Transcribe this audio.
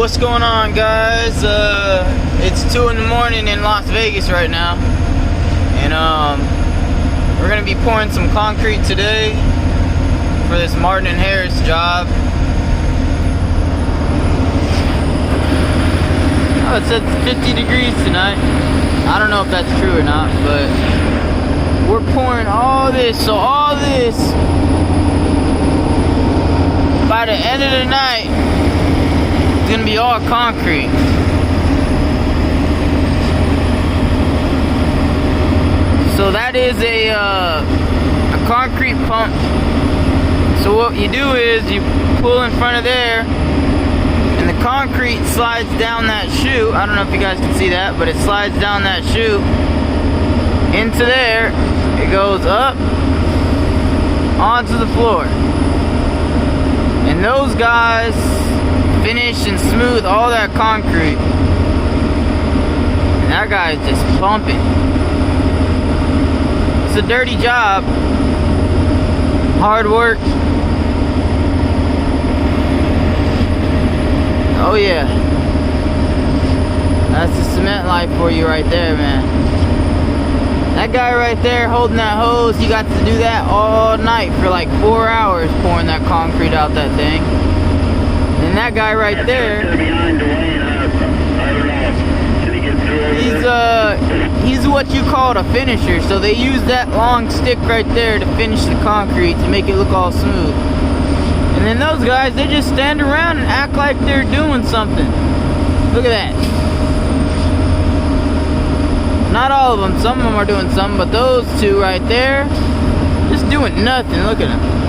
What's going on, guys? It's 2 in the morning in Las Vegas right now, and we're gonna be pouring some concrete today for this Martin and Harris job. Oh, it says 50 degrees tonight. I don't know if that's true or not, but we're pouring all this. So all this, by the end of the night, it's gonna be all concrete. So that is a concrete pump. So what you do is you pull in front of there, and the concrete slides down that chute. I don't know if you guys can see that, but it slides down that chute into there. It goes up onto the floor, and those guys finish and smooth all that concrete. And that guy's just pumping. It's a dirty job, hard work. Oh yeah, that's the cement life for you right there, man. That guy right there holding that hose, he got to do that all night for like 4 hours, pouring that concrete out that thing. And that guy right there, he's what you call a finisher. So they use that long stick right there to finish the concrete to make it look all smooth. And then those guys, they just stand around and act like they're doing something. Look at that. Not all of them, some of them are doing something, but those two right there, just doing nothing. Look at them.